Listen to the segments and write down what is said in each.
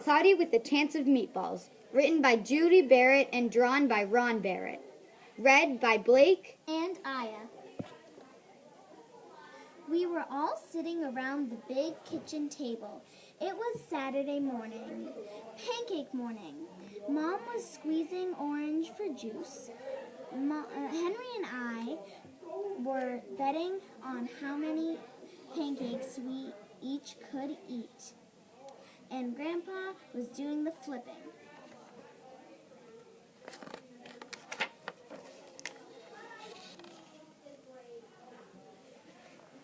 Cloudy with a Chance of Meatballs, written by Judy Barrett and drawn by Ron Barrett. Read by Blake and Aya. We were all sitting around the big kitchen table. It was Saturday morning, pancake morning. Mom was squeezing orange for juice. Henry and I were betting on how many pancakes we each could eat. And Grandpa was doing the flipping.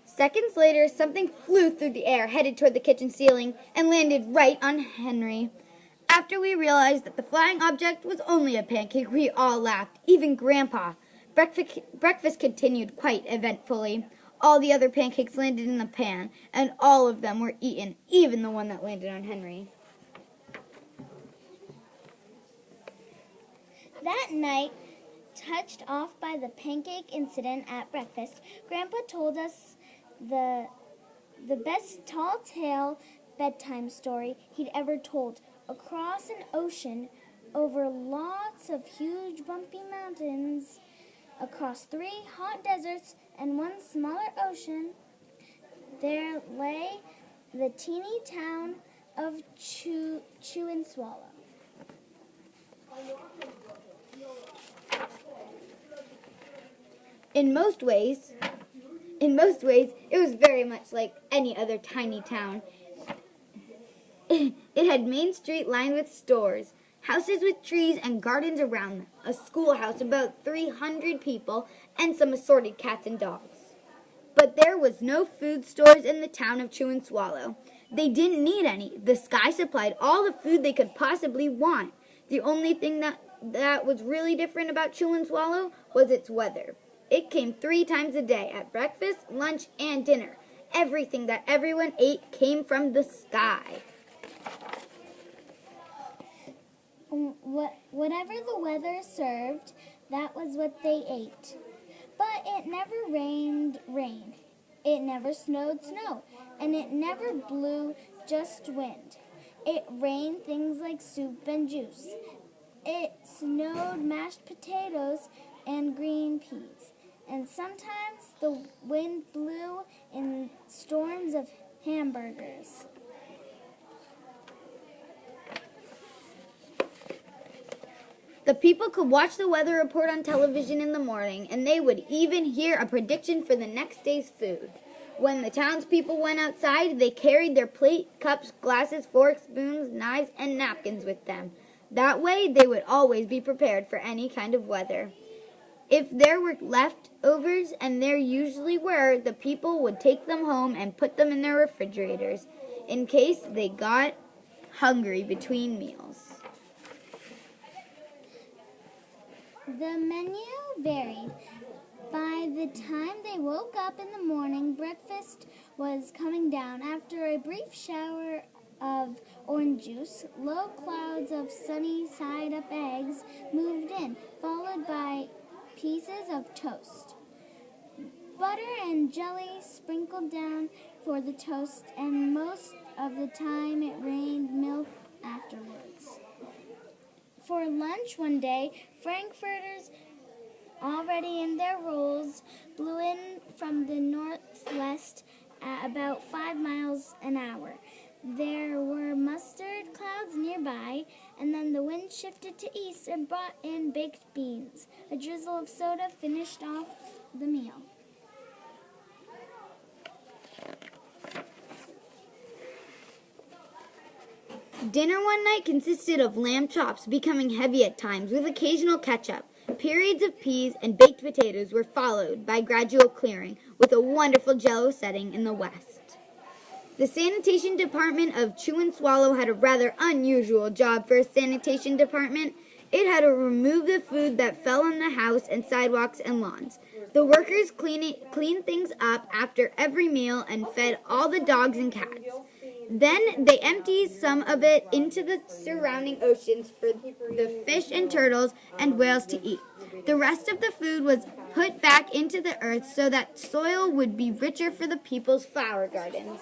Seconds later, something flew through the air, headed toward the kitchen ceiling, and landed right on Henry. After we realized that the flying object was only a pancake, we all laughed, even Grandpa. Breakfast continued quite eventfully. All the other pancakes landed in the pan, and all of them were eaten, even the one that landed on Henry. That night, touched off by the pancake incident at breakfast, Grandpa told us the best tall tale bedtime story he'd ever told. Across an ocean, over lots of huge bumpy mountains, across 3 hot deserts and 1 smaller ocean, there lay the teeny town of Chew and Swallow. In most ways, it was very much like any other tiny town. It had Main Street lined with stores, houses with trees and gardens around them, a schoolhouse about 300 people, and some assorted cats and dogs. But there was no food stores in the town of Chew and Swallow. They didn't need any. The sky supplied all the food they could possibly want. The only thing that was really different about Chew and Swallow was its weather. It came 3 times a day, at breakfast, lunch, and dinner. Everything that everyone ate came from the sky. Whatever the weather served, that was what they ate. But it never rained rain. It never snowed snow. And it never blew just wind. It rained things like soup and juice. It snowed mashed potatoes and green peas. And sometimes the wind blew in storms of hamburgers. The people could watch the weather report on television in the morning, and they would even hear a prediction for the next day's food. When the townspeople went outside, they carried their plate, cups, glasses, forks, spoons, knives, and napkins with them. That way, they would always be prepared for any kind of weather. If there were leftovers, and there usually were, the people would take them home and put them in their refrigerators, in case they got hungry between meals. The menu varied. By the time they woke up in the morning, breakfast was coming down. After a brief shower of orange juice, low clouds of sunny side-up eggs moved in, followed by pieces of toast. Butter and jelly sprinkled down for the toast, and most of the time it rained milk afterwards. For lunch one day, frankfurters, already in their rolls, blew in from the northwest at about 5 miles an hour. There were mustard clouds nearby, and then the wind shifted to east and brought in baked beans. A drizzle of soda finished off the meal. Dinner one night consisted of lamb chops, becoming heavy at times, with occasional ketchup. Periods of peas and baked potatoes were followed by gradual clearing, with a wonderful Jell-O setting in the west. The sanitation department of Chew and Swallow had a rather unusual job for a sanitation department. It had to remove the food that fell on the house and sidewalks and lawns. The workers cleaned things up after every meal and fed all the dogs and cats. Then they emptied some of it into the surrounding oceans for the fish and turtles and whales to eat. The rest of the food was put back into the earth so that soil would be richer for the people's flower gardens.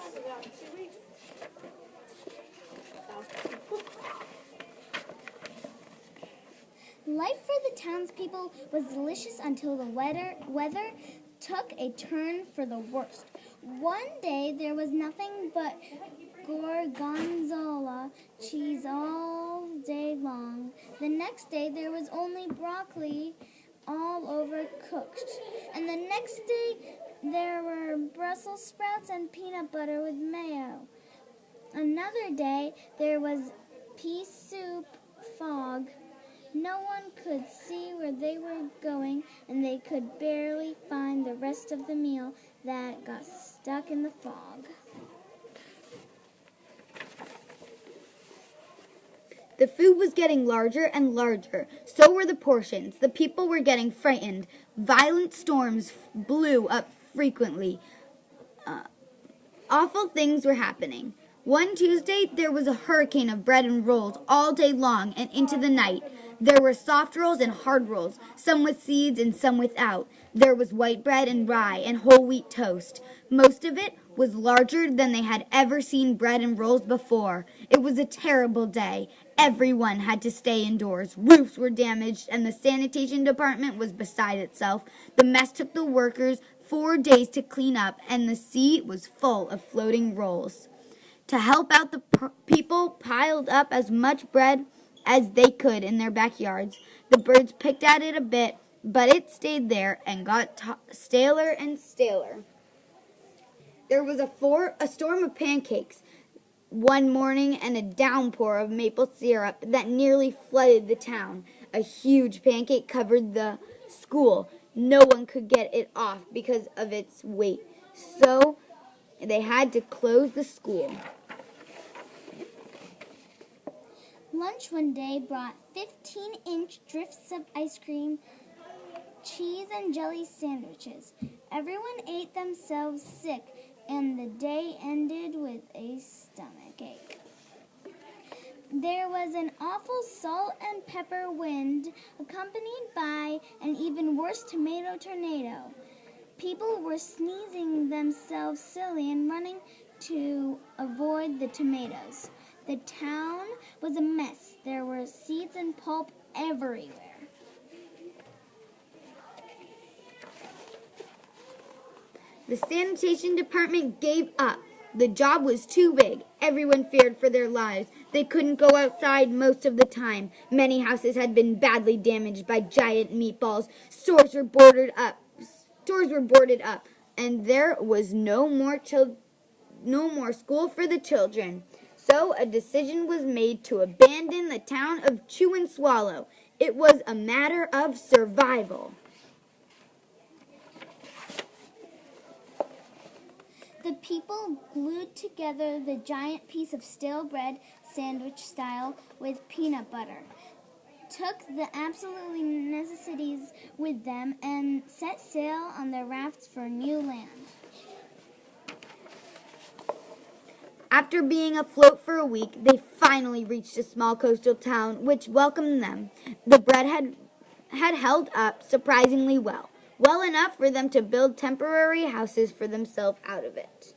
Life for the townspeople was delicious until the weather took a turn for the worst. One day there was nothing but gorgonzola cheese all day long. The next day there was only broccoli all overcooked. And the next day there were Brussels sprouts and peanut butter with mayo. Another day there was pea soup fog. No one could see where they were going, and they could barely find the rest of the meal that got stuck in the fog. The food was getting larger and larger. So were the portions. The people were getting frightened. Violent storms blew up frequently. Awful things were happening. One Tuesday, there was a hurricane of bread and rolls all day long and into the night. There were soft rolls and hard rolls, some with seeds and some without. There was white bread and rye and whole wheat toast. Most of it was larger than they had ever seen bread and rolls before. It was a terrible day. Everyone had to stay indoors. Roofs were damaged, and the sanitation department was beside itself. The mess took the workers 4 days to clean up, and the sea was full of floating rolls. To help out, the people piled up as much bread as they could in their backyards. The birds picked at it a bit, but it stayed there and got staler and staler. There was a storm of pancakes one morning and a downpour of maple syrup that nearly flooded the town. A huge pancake covered the school. No one could get it off because of its weight, so they had to close the school. Lunch one day brought 15-inch drifts of ice cream, cheese, and jelly sandwiches. Everyone ate themselves sick, and the day ended with a stomachache. There was an awful salt and pepper wind, accompanied by an even worse tomato tornado. People were sneezing themselves silly and running to avoid the tomatoes. The town was a mess. There were seeds and pulp everywhere. The sanitation department gave up. The job was too big. Everyone feared for their lives. They couldn't go outside most of the time. Many houses had been badly damaged by giant meatballs. Stores were boarded up, and there was no more school for the children. So a decision was made to abandon the town of Chew and Swallow. It was a matter of survival. The people glued together the giant piece of stale bread, sandwich style, with peanut butter, took the absolutely necessities with them, and set sail on their rafts for new land. After being afloat for a week, they finally reached a small coastal town which welcomed them. The bread had held up surprisingly well enough for them to build temporary houses for themselves out of it.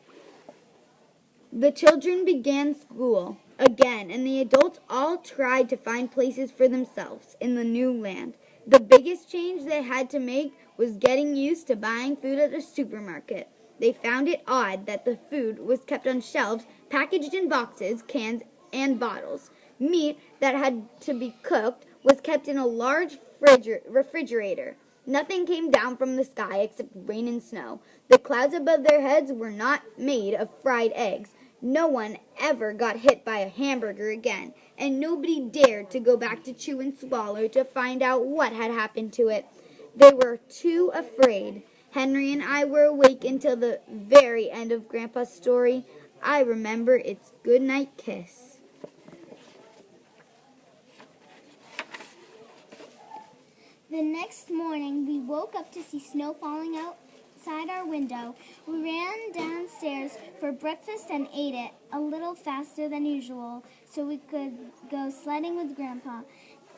The children began school again, and the adults all tried to find places for themselves in the new land. The biggest change they had to make was getting used to buying food at a supermarket. They found it odd that the food was kept on shelves, packaged in boxes, cans, and bottles. Meat that had to be cooked was kept in a large refrigerator. Nothing came down from the sky except rain and snow. The clouds above their heads were not made of fried eggs. No one ever got hit by a hamburger again, and nobody dared to go back to Chew and Swallow to find out what had happened to it. They were too afraid. Henry and I were awake until the very end of Grandpa's story. I remember its goodnight kiss. The next morning, we woke up to see snow falling outside our window. We ran downstairs for breakfast and ate it a little faster than usual so we could go sledding with Grandpa.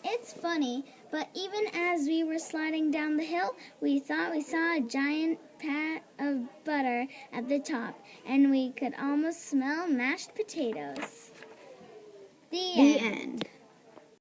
It's funny, but even as we were sliding down the hill, we thought we saw a giant pat of butter at the top, and we could almost smell mashed potatoes. The end.